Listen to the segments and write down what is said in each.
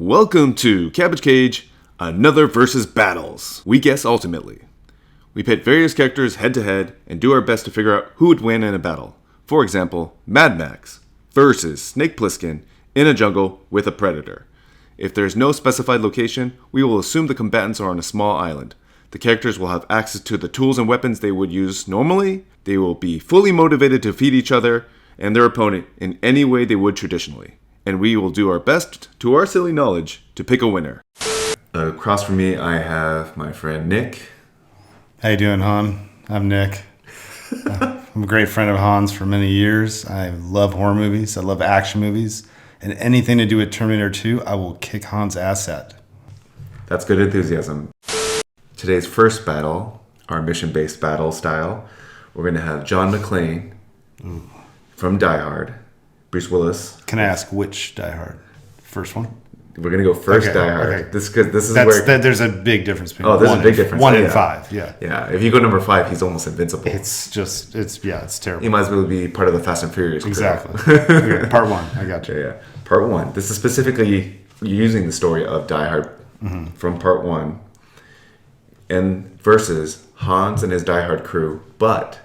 Welcome to Cabbage Cage, another versus battles. We guess ultimately. We pit various characters head to head and do our best to figure out who would win in a battle. For example, Mad Max versus Snake Plissken in a jungle with a predator. If there is no specified location, we will assume the combatants are on a small island. The characters will have access to the tools and weapons they would use normally. They will be fully motivated to defeat each other and their opponent in any way they would traditionally. And we will do our best, to our silly knowledge, to pick a winner. Across from me, I have my friend Nick. How you doing, Han? I'm Nick. I'm a great friend of Han's for many years. I love horror movies. I love action movies. And anything to do with Terminator 2, I will kick Han's ass at. That's good enthusiasm. Today's first battle, our mission-based battle style, we're going to have John McClane from Die Hard. Bruce Willis. Can I ask which Die Hard? First one? We're going to go first Die Hard. Okay. This is where... there's a big difference between there's a big difference. 1 and 5, yeah. Yeah, if you go number 5, he's almost invincible. It's terrible. He might as well be part of the Fast and Furious crew. Exactly. Okay, part 1, I got you. Yeah. Part 1. This is specifically using the story of Die Hard from part 1 and versus Hans and his Die Hard crew. But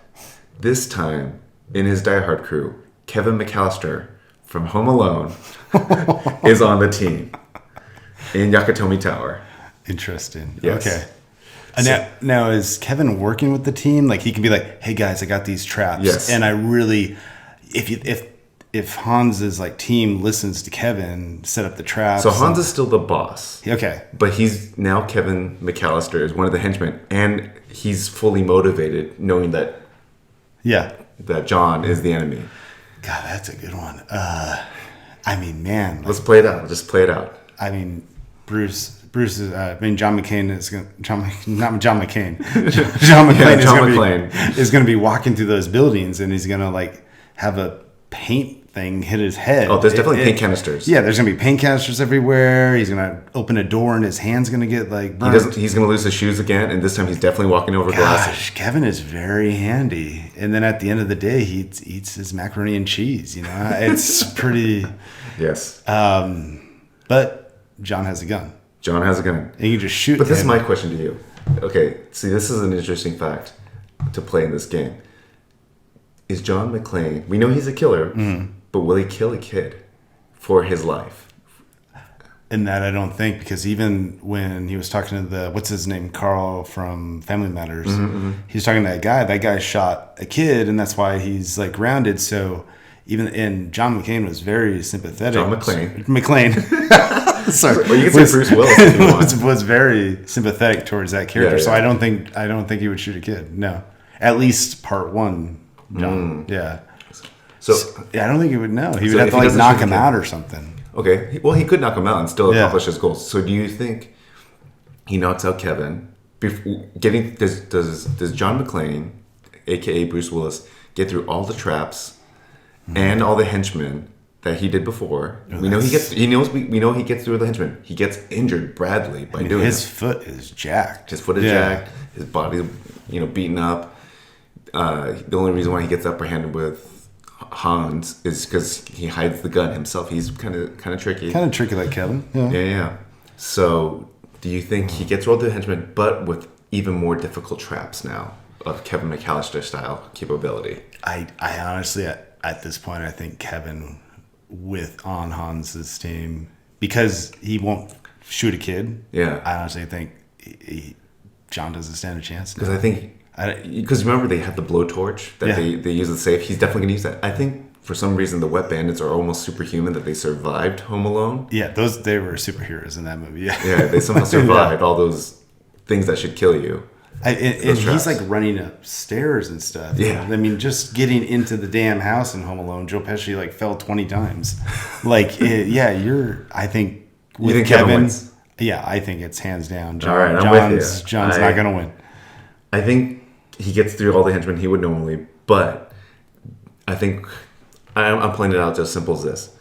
this time, in his Die Hard crew, Kevin McAllister from Home Alone is on the team in Yakatomi Tower. Interesting. Yes. Okay. Now, is Kevin working with the team? Like, he can be like, "Hey guys, I got these traps." Yes. And I really, if Hans's like team listens to Kevin, set up the traps. So Hans is still the boss. Okay. But he's now Kevin McAllister is one of the henchmen, and he's fully motivated, knowing that John is the enemy. God, that's a good one. I mean, man. Let's play it out. Just play it out. I mean, Bruce is. John McClane is going. Not John McClane. John McClane is going to be walking through those buildings, and he's going to like have a paint thing hit his head. Oh, there's definitely paint canisters. Yeah, there's going to be paint canisters everywhere. He's going to open a door, and his hand's going to get like burnt. He's going to lose his shoes again, and this time he's definitely walking over glass. Gosh, Kevin is very handy. And then at the end of the day, he eats his macaroni and cheese. You know, it's pretty. Yes. But John has a gun. John has a gun. And you can just shoot. But this is my question to you. Okay, see, this is an interesting fact to play in this game. Is John McClane, we know he's a killer, but will he kill a kid for his life? And that I don't think, because even when he was talking to what's his name, Carl from Family Matters, he was talking to that guy shot a kid, and that's why he's like grounded. So and John McClane was very sympathetic. John McClane. Sorry. Well, you can say Bruce Willis if you want. was very sympathetic towards that character. Yeah. So I don't think he would shoot a kid. No. At least part 1, John. Yeah. So I don't think he would know. He would have to like knock him out or something. Okay. Well, he could knock him out and still accomplish his goals. So do you think he knocks out Kevin? Does John McClane, aka Bruce Willis, get through all the traps and all the henchmen that he did before? We know he gets through the henchmen. He gets injured badly by doing his foot is jacked. His foot is jacked. His body's beaten up. The only reason why he gets upper hand with Hans is because he hides the gun himself. He's kind of tricky. Kind of tricky like Kevin. Yeah. So do you think he gets through all the henchmen, but with even more difficult traps now of Kevin McAllister style capability? I honestly, at this point, I think Kevin on Hans's team, because he won't shoot a kid. Yeah. I honestly think John doesn't stand a chance. Because because remember they have the blowtorch that they use to save. He's definitely going to use that. I think for some reason the Wet Bandits are almost superhuman that they survived Home Alone. Yeah, they were superheroes in that movie. Yeah, they somehow survived all those things that should kill you. And he's like running upstairs and stuff. Yeah. I mean, just getting into the damn house in Home Alone, Joe Pesci like fell 20 times. Like, I think with you think Kevin wins? Yeah, I think it's hands down. All right, I'm with you. John's not going to win. I think he gets through all the henchmen he would normally, but I think I'm playing it out just simple as this.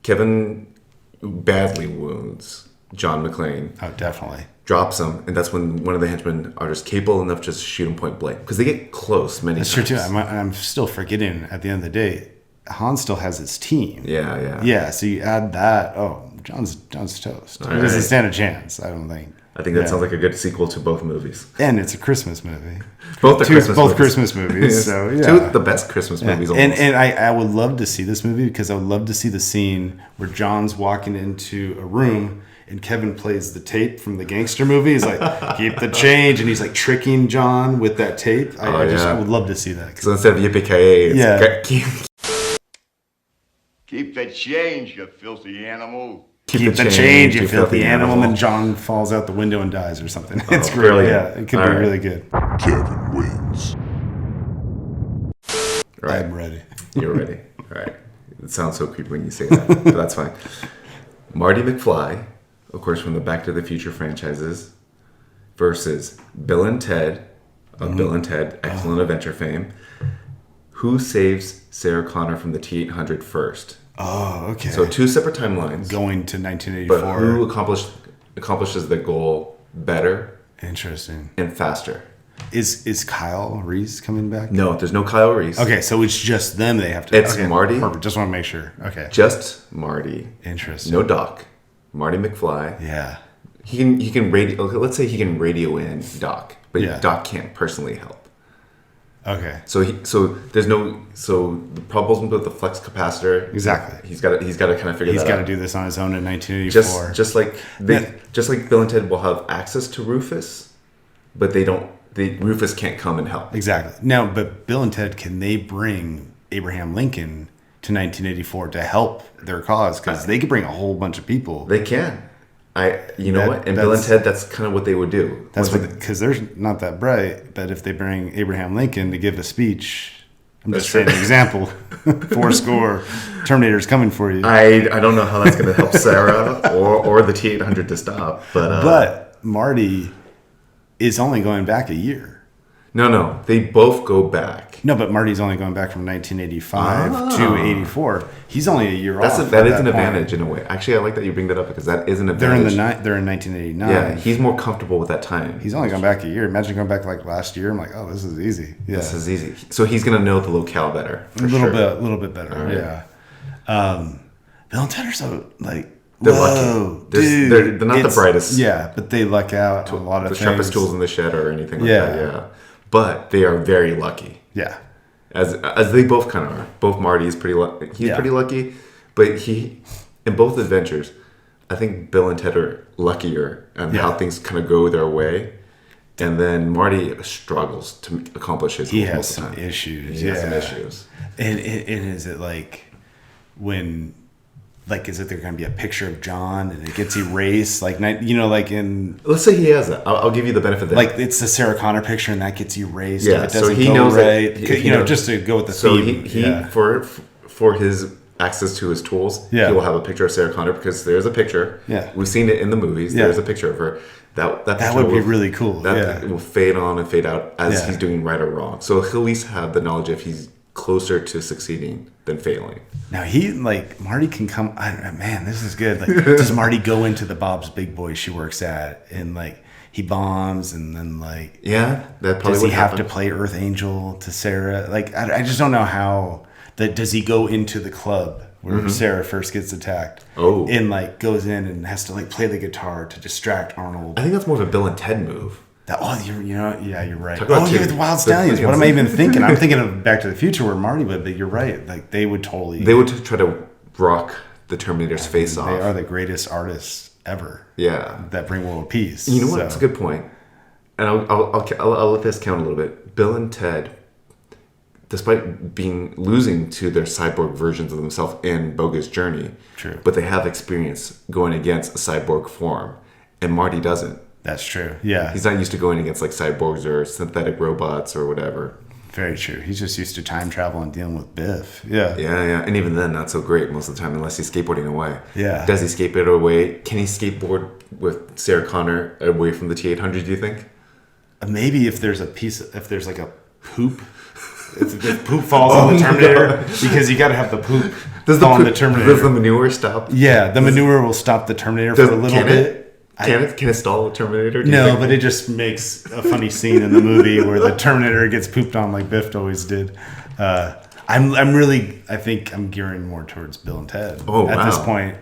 Kevin badly wounds John McClane. Oh, definitely. Drops him, and that's when one of the henchmen are just capable enough to just shoot him point blank. Because they get close many times. That's true, too. I'm still forgetting, at the end of the day, Han still has his team. Yeah. Yeah, so you add that. Oh, John's toast. All He doesn't right. stand a chance, I don't think. I think that sounds like a good sequel to both movies. And it's a Christmas movie. Both Christmas movies. So yeah, two of the best Christmas movies. Almost. And I would love to see this movie because I would love to see the scene where John's walking into a room and Kevin plays the tape from the gangster movie. He's like, keep the change, and he's like tricking John with that tape. I would love to see that. So instead of yippee-ki-yay, it's Keep the change, you filthy animal. Keep the change, you filthy animal. And then John falls out the window and dies or something. It's great. brilliant. Yeah, it could be really good. Kevin wins. Right. I'm ready. You're ready. All right. It sounds so creepy when you say that, but that's fine. Marty McFly, of course, from the Back to the Future franchises, versus Bill and Ted of Bill and Ted, Excellent Adventure fame. Who saves Sarah Connor from the T-800 first? Oh, okay. So two separate timelines. Going to 1984. But who accomplishes the goal better Interesting. and faster? Is Kyle Reese coming back? No, there's no Kyle Reese. Okay, so it's just them they have to... It's Marty. Perfect. Just want to make sure. Okay. Just Marty. Interesting. No Doc. Marty McFly. Yeah. He can radio. Okay, let's say he can radio in Doc, but Yeah. Doc can't personally help. Okay. So the problem with the flex capacitor. Exactly. He's got to kind of figure He's that got out. to do this on his own in 1984. Just like Bill and Ted will have access to Rufus, but Rufus can't come and help. Exactly. Now, but Bill and Ted, can they bring Abraham Lincoln to 1984 to help their cause? Because they could bring a whole bunch of people. They can. What? And Bill and Ted, that's kind of what they would do. Because they're not that bright. But if they bring Abraham Lincoln to give a speech, I'm just saying an example. 4 Terminator's coming for you. I don't know how that's going to help Sarah or the T-800 to stop. But Marty is only going back a year. No, they both go back. No, but Marty's only going back from 1985 to 84. He's only a year off. That is an advantage in a way. Actually, I like that you bring that up because that is an advantage. They're in 1989. Yeah, he's more comfortable with that time. He's only gone back a year. Imagine going back like last year. I'm like, oh, this is easy. Yeah. This is easy. So he's going to know the locale better. A little bit better. Right. Yeah. Bill and Ted are so like, They're whoa, lucky. dude. They're not the brightest. Yeah, but they luck out on a lot of the things. sharpest tools in the shed or anything like that. Yeah. But they are very lucky. Yeah. As they both kind of are. Both Marty is pretty lucky. He's pretty lucky, but in both adventures, I think Bill and Ted are luckier and how things kind of go their way. And then Marty struggles to accomplish his goals. He has some issues. He has some issues. And is it like when... Like, is it there going to be a picture of John and it gets erased? Like in... Let's say he has that. I'll give you the benefit of that. Like, it's the Sarah Connor picture and that gets erased. Yeah, if it doesn't so he go knows right. that... just to go with the so theme. For his access to his tools, he will have a picture of Sarah Connor because there's a picture. Yeah. We've seen it in the movies. Yeah. There's a picture of her. That would be really cool. That will fade on and fade out as he's doing right or wrong. So he'll at least have the knowledge if he's closer to succeeding than failing. Now Marty can come. Man, this is good. Like, does Marty go into the Bob's Big Boy she works at and like he bombs and then like that probably does would he have happen. to play Earth Angel to Sarah? Like I just don't know how that. Does he go into the club where Sarah first gets attacked? Oh, and like goes in and has to like play the guitar to distract Arnold. I think that's more of a Bill and Ted move. You're right. Talk about the Wild Stallions. What am I even thinking? I'm thinking of Back to the Future where Marty would, but you're right. Like they would try to rock the Terminator's face off. They are the greatest artists ever. Yeah, that bring world peace. You know what? That's a good point. And I'll let this count a little bit. Bill and Ted, despite losing to their cyborg versions of themselves in Bogus Journey, true, but they have experience going against a cyborg form, and Marty doesn't. That's true. Yeah. He's not used to going against like cyborgs or synthetic robots or whatever. Very true. He's just used to time travel and dealing with Biff. Yeah. Yeah. And even then, not so great most of the time unless he's skateboarding away. Yeah. Does he skateboard away? Can he skateboard with Sarah Connor away from the T-800, do you think? Maybe if there's like a poop. If poop falls on the Terminator, because you got to have the poop fall on the Terminator. Does the manure stop? Yeah, the manure will stop the Terminator for a little bit. Can it stall a Terminator? No, but it just makes a funny scene in the movie where the Terminator gets pooped on like Biff always did. I I think I'm gearing more towards Bill and Ted at this point.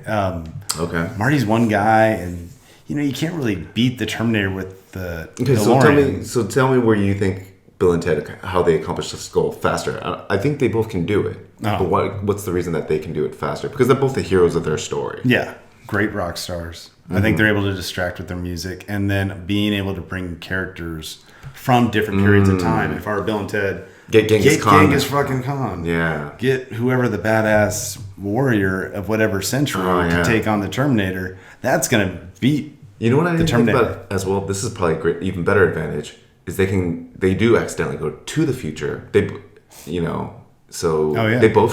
Okay. Marty's one guy, and you can't really beat the Terminator with the Okay, DeLorean. so tell me where you think Bill and Ted, how they accomplish this goal faster. I think they both can do it. Oh. But what's the reason that they can do it faster? Because they're both the heroes of their story. Yeah, great rock stars. I think they're able to distract with their music, and then being able to bring characters from different periods of time. If I were Bill and Ted, Get Genghis Khan. Genghis fucking Khan. Yeah. Get whoever the badass warrior of whatever century to take on the Terminator. That's gonna beat. You know what I the didn't think Terminator. about as well? This is probably a great, even better advantage is they do accidentally go to the future. They both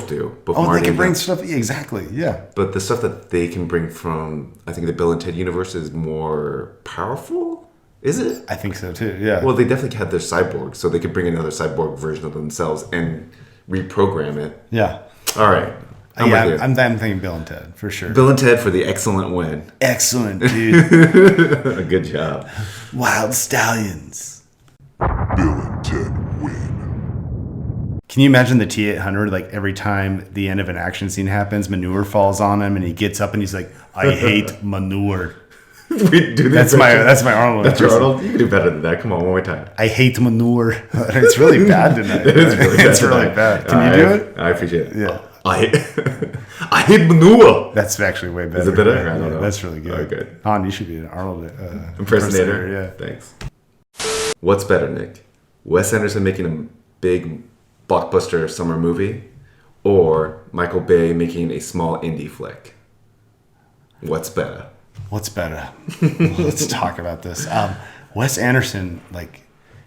do. Both Oh, Marty they can and bring him. stuff. Yeah, exactly. Yeah. But the stuff that they can bring from, I think, the Bill and Ted universe is more powerful. Is it? I think so too. Yeah. Well, they definitely had their cyborg, so they could bring another cyborg version of themselves and reprogram it. yeah. All right. I'm with you. I'm thinking Bill and Ted for sure. Bill and Ted for the excellent win. Excellent, dude. Good job. Wild Stallions. Bill and Ted win. Can you imagine the T-800? Like every time the end of an action scene happens, manure falls on him, and he gets up and he's like, "I hate manure." We do That's my Arnold. That's your Arnold. You can do better than that. Come on, one more time. I hate manure. It's really bad tonight. It is really bad. It's really bad. Can you do it? I appreciate it. Yeah. I hate manure. That's actually way better. Is it better? Yeah, I don't know. That's really good. Oh, good. Han, you should be an Arnold Impersonator. Yeah. Thanks. What's better, Nick? Wes Anderson making a big blockbuster summer movie, or Michael Bay making a small indie flick? What's better? What's better? Let's talk about this. Wes Anderson, like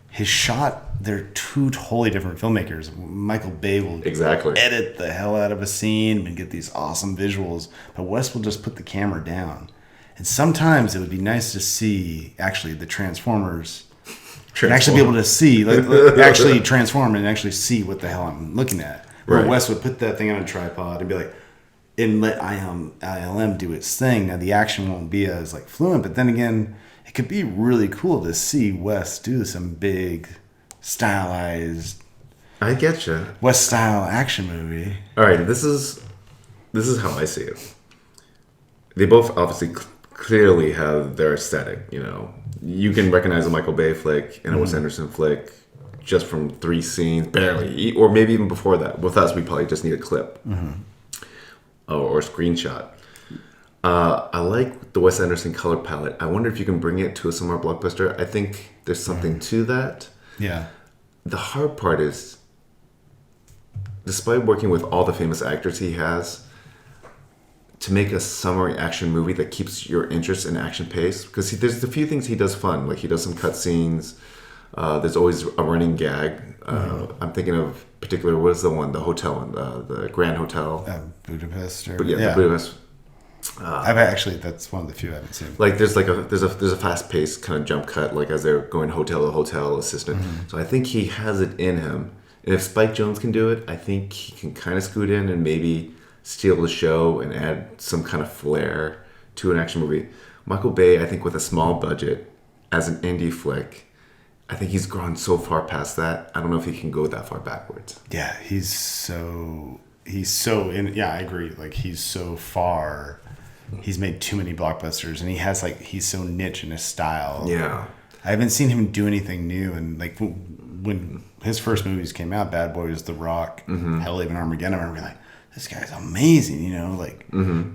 his shot, they're two totally different filmmakers. Michael Bay will Exactly. edit the hell out of a scene and get these awesome visuals, but Wes will just put the camera down. And sometimes it would be nice to see actually the Transformers. And actually be able to see, like actually transform and actually see what the hell I'm looking at. Where Right. Wes would put that thing on a tripod and be like, and let ILM do its thing. Now the action won't be as like fluent, but then again, it could be really cool to see Wes do some big, stylized I get you. West style action movie. All right, this is how I see it. They both obviously clearly have their aesthetic. You can recognize a Michael Bay flick and a Wes Anderson flick just from 3 scenes, barely, or maybe even before that. With us, we probably just need a clip or a screenshot. I like the Wes Anderson color palette. I wonder if you can bring it to a summer blockbuster. I think there's something to that. Yeah. The hard part is, despite working with all the famous actors he has, to make a summary action movie that keeps your interest in action pace, because there's a few things he does fun, like he does some cut scenes. There's always a running gag. I'm thinking of particular, what is the one, the hotel, the Grand Hotel. Budapest. But the Budapest. I've actually, that's one of the few I haven't seen. Like there's a fast paced kind of jump cut, like as they're going hotel to hotel, assistant. So I think he has it in him. And if Spike Jonze can do it, I think he can kind of scoot in and maybe steal the show and add some kind of flair to an action movie. Michael Bay, I think with a small budget as an indie flick, I think he's gone so far past that. I don't know if he can go that far backwards. Yeah, he's so in. Yeah, I agree. Like he's so far. He's made too many blockbusters, and he's so niche in his style. Yeah. I haven't seen him do anything new, and like when his first movies came out, Bad Boys, The Rock, hell, even Armageddon, I remember being like, this guy's amazing,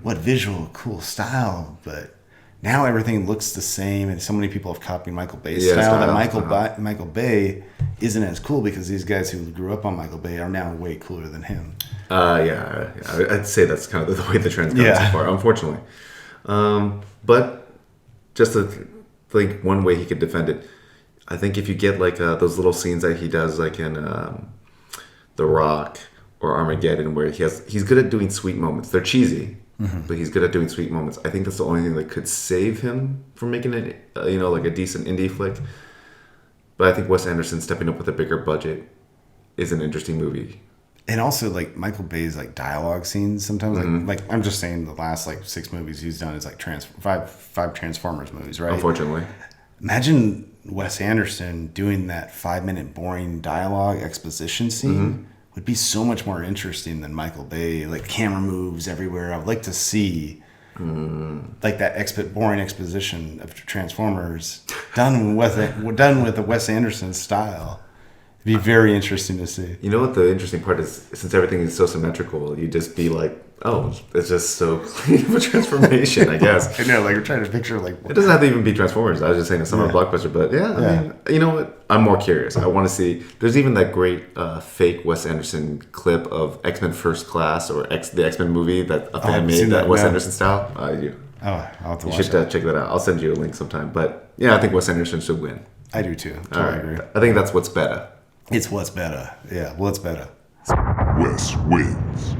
what visual, cool style. But now everything looks the same, and so many people have copied Michael Bay's style that Michael Bay isn't as cool, because these guys who grew up on Michael Bay are now way cooler than him. Yeah, I'd say that's kind of the way the trend's gone so far, unfortunately. But just to think one way he could defend it, I think if you get like those little scenes that he does, like in The Rock or Armageddon, where he's good at doing sweet moments. They're cheesy, but he's good at doing sweet moments. I think that's the only thing that could save him from making it, like a decent indie flick. But I think Wes Anderson stepping up with a bigger budget is an interesting movie. And also, like Michael Bay's like dialogue scenes sometimes, like I'm just saying, the last like 6 movies he's done is like five Transformers movies, right? Unfortunately, imagine Wes Anderson doing that 5-minute boring dialogue exposition scene would be so much more interesting than Michael Bay. Like camera moves everywhere. I would like to see like that boring exposition of Transformers done with the Wes Anderson style. It'd be very interesting to see. You know what the interesting part is? Since everything is so symmetrical, you just be like, oh, it's just so clean of a transformation, I guess. I know, like we're trying to picture like... It doesn't have to even be Transformers. I was just saying a summer blockbuster, but I mean, you know what? I'm more curious. I want to see... There's even that great fake Wes Anderson clip of X-Men First Class or the X-Men movie that a fan made, that Wes Anderson style. You I'll have to watch You should check that out. I'll send you a link sometime. But yeah, I think Wes Anderson should win. I do too. Totally All right. agree. I think that's what's better. It's what's better. Yeah, what's better. Wes wins.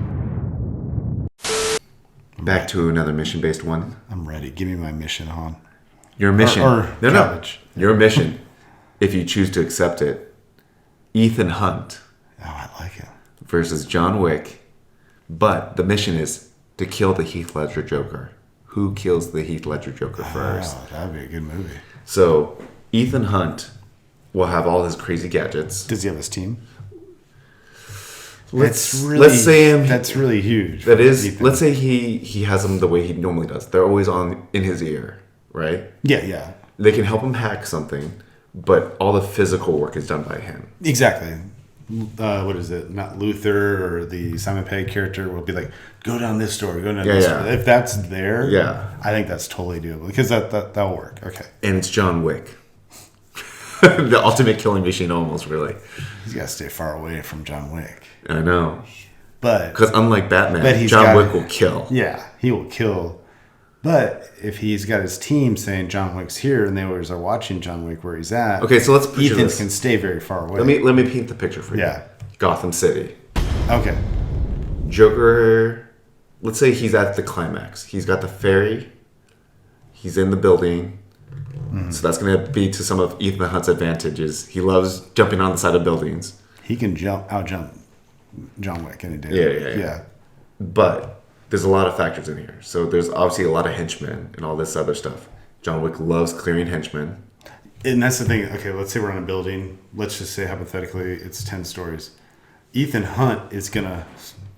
Back to another mission-based one. I'm ready. Give me my mission, Han. Your mission. Or Cabbage. Your mission, if you choose to accept it. Ethan Hunt Oh, I like it. versus John Wick. But the mission is to kill the Heath Ledger Joker. Who kills the Heath Ledger Joker first? Oh, that'd be a good movie. So, Ethan Hunt will have all his crazy gadgets. Does he have his team? Let's say that's really huge. That is. Ethan. Let's say he has them the way he normally does. They're always on in his ear, right? Yeah. They can help him hack something, but all the physical work is done by him. Exactly. What is it? Not Luther or the Simon Pegg character will be like, go down this door, go down this door. If that's there, I think that's totally doable because that'll work. Okay. And it's John Wick. The ultimate killing machine, almost, really. He's got to stay far away from John Wick. I know. But because unlike Batman, John Wick will kill. Yeah, he will kill. But if he's got his team saying John Wick's here and they always are watching John Wick where he's at, okay, so let's picture Ethan this. Can stay very far away. Let me paint the picture for you. Yeah. Gotham City. Okay. Joker, let's say he's at the climax. He's got the ferry. He's in the building. Mm-hmm. So that's going to be to some of Ethan Hunt's advantages. He loves jumping on the side of buildings. He can out-jump John Wick any day. Yeah. But there's a lot of factors in here. So there's obviously a lot of henchmen and all this other stuff. John Wick loves clearing henchmen. And that's the thing. Okay, let's say we're on a building. Let's just say hypothetically it's 10 stories. Ethan Hunt is going to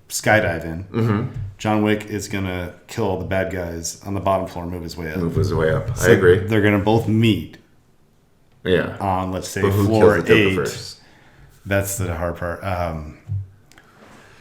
skydive in. Mm-hmm. John Wick is going to kill all the bad guys on the bottom floor and move his way up. So I agree. They're going to both meet. Yeah. On, let's say, but who floor kills the Joker 8. First? That's the hard part.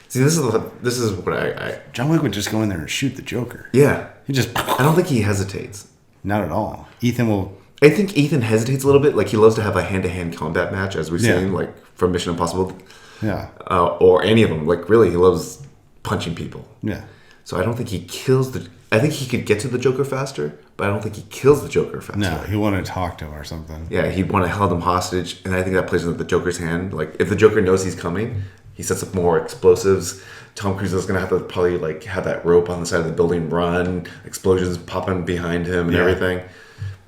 See, this is what I... John Wick would just go in there and shoot the Joker. Yeah. I don't think he hesitates. Not at all. Ethan will... I think Ethan hesitates a little bit. Like, he loves to have a hand-to-hand combat match, as we've seen, like, from Mission Impossible. Yeah. Or any of them. Like, really, he loves punching people. Yeah. So I don't think he kills the... I think he could get to the Joker faster, but I don't think he kills the Joker faster. No, he want to talk to him or something. Yeah, he'd want to hold him hostage, and I think that plays into the Joker's hand. Like, if the Joker knows he's coming, he sets up more explosives. Tom Cruise is going to have to probably, like, have that rope on the side of the building run, explosions popping behind him and everything.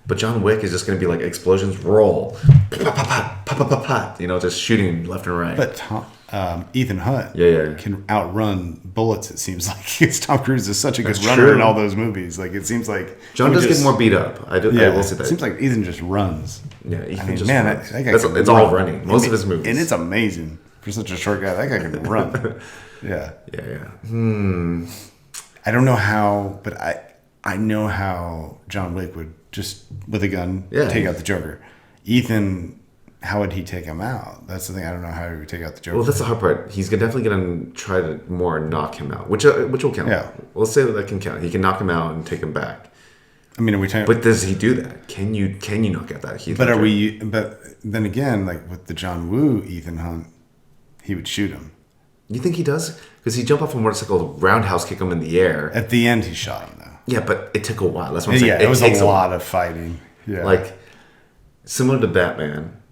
But John Wick is just going to be like, explosions roll. You know, just shooting left and right. But Ethan Hunt can outrun bullets, it seems like. Because Tom Cruise is such a good runner in all those movies. Like, it seems like... John does get more beat up. I will say that. It seems like Ethan just runs. Yeah, Ethan just runs. That guy it's all running. Most of his movies. And it's amazing. For such a short guy, that guy can run. Yeah. I don't know how, but I know how John Wick would just, with a gun, take out the Joker. Ethan, how would he take him out? That's the thing. I don't know how he would take out the Joker. Well, that's the hard part. He's definitely going to try to more knock him out, which will count. Yeah. Let's say that can count. He can knock him out and take him back. I mean, are we talking? But does he do that? Can you knock out that Heath But Ledger? But then again, like with the John Woo Ethan Hunt, he would shoot him. You think he does? Because he jumped off a motorcycle, roundhouse kick him in the air. At the end, he shot him though. Yeah, but it took a while. That's what I'm saying. Yeah, it was a lot of fighting. Yeah, like similar to Batman.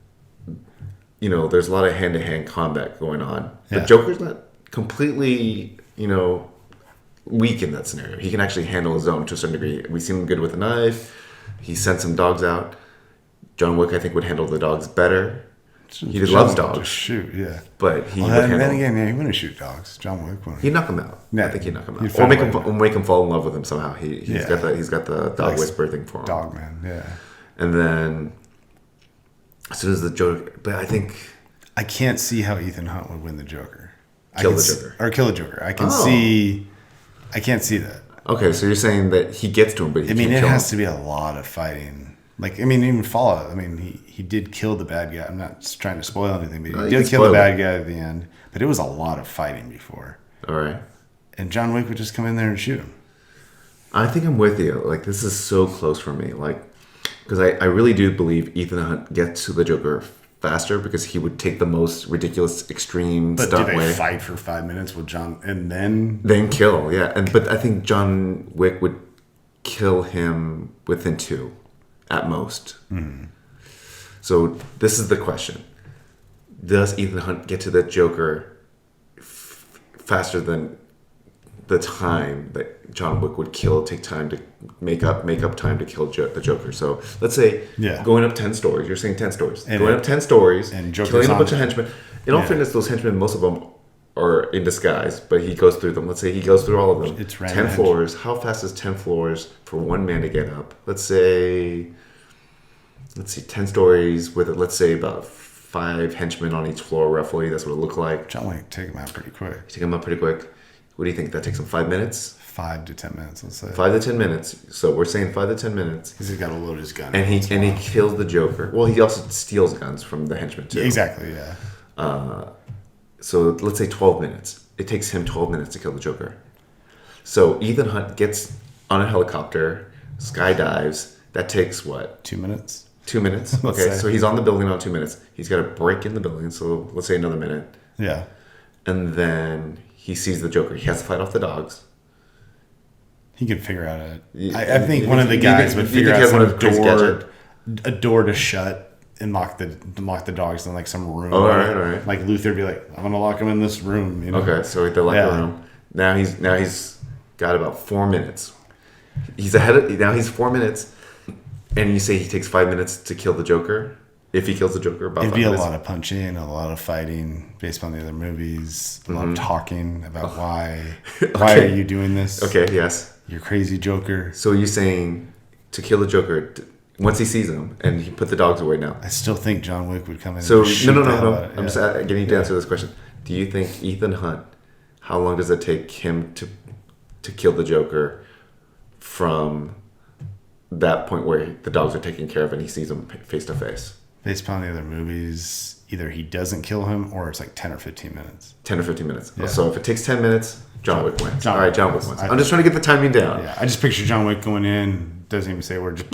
You know, there's a lot of hand-to-hand combat going on. Yeah. But Joker's not completely, weak in that scenario. He can actually handle his own to a certain degree. We've seen him good with a knife. He sent some dogs out. John Wick, I think, would handle the dogs better. He loves dogs. Shoot, yeah. But he would handle... Then again, he wouldn't shoot dogs. John Wick wouldn't. He'd knock him out. Yeah. I think he'd knock him out. Or make him fall in love with him somehow. He's got the dog whisperer thing for him. Dog man, yeah. And then as soon as the Joker... But I think... I can't see how Ethan Hunt would win the Joker. kill the Joker. Or kill the Joker. I can't see that. Okay, so you're saying that he gets to him, but he can't kill him. It has to be a lot of fighting. Like, even Fallout, he did kill the bad guy. I'm not trying to spoil anything, but he did kill the bad guy at the end. But it was a lot of fighting before. All right. And John Wick would just come in there and shoot him. I think I'm with you. Like, this is so close for me. Like, because I really do believe Ethan Hunt gets to the Joker faster because he would take the most ridiculous, extreme stunt way. But do they fight for 5 minutes with John and then kill? Yeah, but I think John Wick would kill him within 2, at most. Mm-hmm. So this is the question: does Ethan Hunt get to the Joker faster than the time that John Wick would take time to make up time to kill the Joker? So let's say going up 10 stories. You're saying 10 stories. Going up 10 stories and killing a bunch of henchmen. In all fairness, those henchmen, most of them are in disguise, but he goes through them. Let's say he goes through all of them. It's 10 floors. How fast is 10 floors for one man to get up? Let's see, 10 stories with, let's say, about 5 henchmen on each floor, roughly. That's what it looked like. John Wick take him out pretty quick. Take him out pretty quick. What do you think? That takes him 5 minutes? 5 to 10 minutes, let's say. 5 to 10 minutes. So we're saying 5 to 10 minutes. Because he's got to load his gun. And he kills the Joker. Well, he also steals guns from the henchmen too. Exactly, yeah. So let's say 12 minutes. It takes him 12 minutes to kill the Joker. So Ethan Hunt gets on a helicopter, skydives. That takes what? 2 minutes. 2 minutes. Okay, so he's on the building on 2 minutes. He's got to break in the building. So let's say another minute. Yeah. And then he sees the Joker. He has to fight off the dogs. He could figure out I think one of the guys would figure out a door to shut and lock the dogs in like some room. Oh, all right. Like Luther would be like, I'm gonna lock him in this room. You know? Okay, so they lock the room. Now he's got about 4 minutes. He's 4 minutes, and you say he takes 5 minutes to kill the Joker. If he kills the Joker, about 5 minutes. It'd be a lot of punching, a lot of fighting based on the other movies, a lot of talking about why are you doing this? Okay, yes. You're crazy, Joker. So you're saying to kill the Joker once he sees him and he put the dogs away now? I still think John Wick would come in. So no. I'm just getting you to answer this question. Do you think Ethan Hunt? How long does it take him to kill the Joker from that point where the dogs are taken care of and he sees them face to face? Based upon the other movies, either he doesn't kill him or it's like 10 or 15 minutes. 10 or 15 minutes. Yeah. So if it takes 10 minutes, John Wick wins. John Wick wins. I'm just trying to get the timing down. Yeah, I just picture John Wick going in, doesn't even say a word,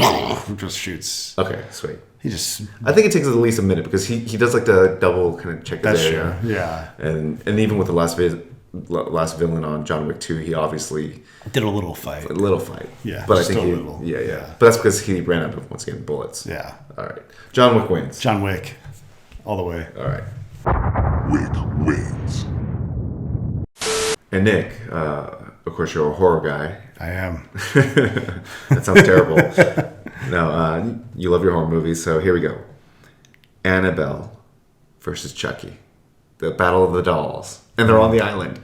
just shoots. Okay, sweet. I think it takes at least a minute because he does like the double kind of check his area. True. Yeah. And even with the last villain on John Wick 2, he obviously did a little fight. Yeah. But I think yeah. But that's because he ran out of, once again, bullets. Yeah. All right. John Wick wins. John Wick. All the way. All right. Wick wins. And Nick, of course, you're a horror guy. I am. That sounds terrible. No, you love your horror movies, so here we go. Annabelle versus Chucky. The Battle of the Dolls. And they're on the island.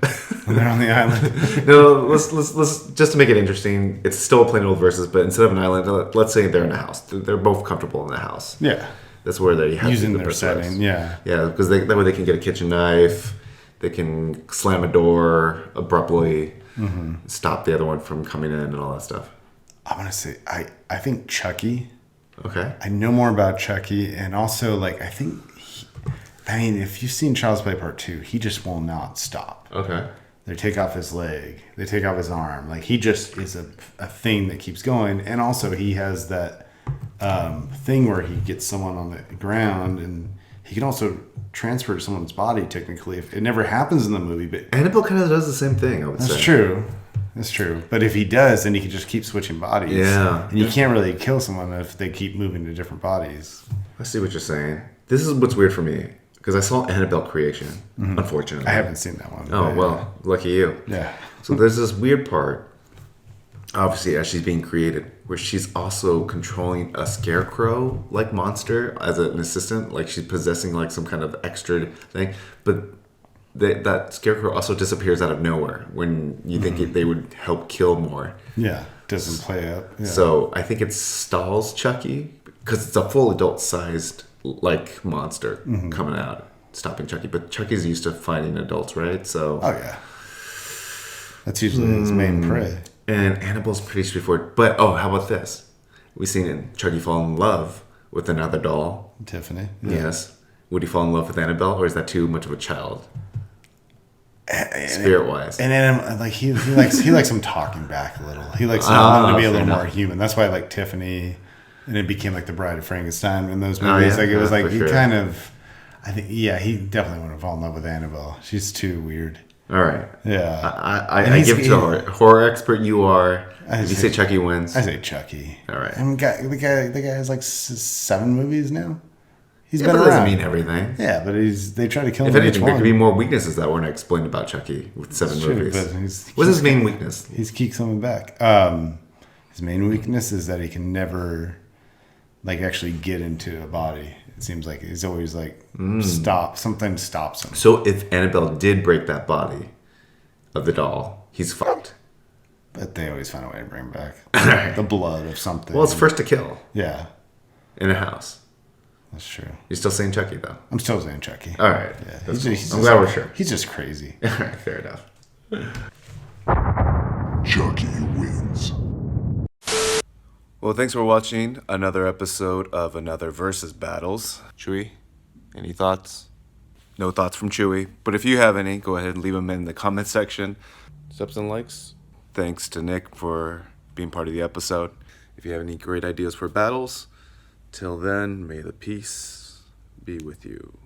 No, let's just to make it interesting, it's still a plain old versus, but instead of an island, let's say they're in a house. They're both comfortable in the house. Yeah. That's where they have using their setting. Yeah. Yeah, because that way they can get a kitchen knife. They can slam a door abruptly, stop the other one from coming in and all that stuff. I'm going to say, I think Chucky. Okay. I know more about Chucky. And also, like, I think, if you've seen Child's Play Part 2, he just will not stop. Okay. They take off his leg. They take off his arm. Like, he just is a thing that keeps going. And also, he has that thing where he gets someone on the ground and he can also transfer to someone's body, technically. It never happens in the movie, but Annabelle kind of does the same thing, I would say. That's true. But if he does, then he can just keep switching bodies. Yeah. And you can't really kill someone if they keep moving to different bodies. I see what you're saying. This is what's weird for me, because I saw Annabelle Creation, unfortunately. I haven't seen that one. Oh, well, lucky you. Yeah. So there's this weird part, obviously, as she's being created, where she's also controlling a scarecrow-like monster as an assistant, like she's possessing like some kind of extra thing. But that scarecrow also disappears out of nowhere when you think they would help kill more. Yeah, doesn't play up. Yeah. So I think it stalls Chucky because it's a full adult-sized like monster coming out. stopping Chucky, but Chucky's used to fighting adults, right? So. Oh yeah. That's usually his main prey. And Annabelle's pretty straightforward. But how about this? We've seen Chucky fall in love with another doll. Tiffany. Yeah. Yes. Would he fall in love with Annabelle, or is that too much of a child? Spirit-wise. And then like he likes him talking back a little. He likes him to be a little more human. That's why I like Tiffany, and it became like the Bride of Frankenstein in those movies. Like it was like he kind of, I think, he definitely wouldn't fall in love with Annabelle. She's too weird. All right. Yeah. I give it to the horror expert you are. If you say Chucky wins. I say Chucky. All right. And the guy has like 7 movies now. He's been but around. That doesn't mean everything. Yeah, but they try to kill him. If anything, there could be more weaknesses that weren't explained about Chucky with 7 movies. What's his main weakness? He keeps coming back. His main weakness is that he can never, like, actually get into a body. It seems like he's always like something stops him. So if Annabelle did break that body of the doll, he's fucked. But they always find a way to bring him back. The blood of something. Well, it's first to kill. Yeah. In a house. That's true. You're still saying Chucky, though? I'm still saying Chucky. All right. Yeah, I'm glad we're sure. He's just crazy. All right, fair enough. Chucky wins. Well, thanks for watching another episode of Another Versus Battles. Chewy, any thoughts? No thoughts from Chewy. But if you have any, go ahead and leave them in the comment section. Subs and likes. Thanks to Nick for being part of the episode. If you have any great ideas for battles, till then, may the peace be with you.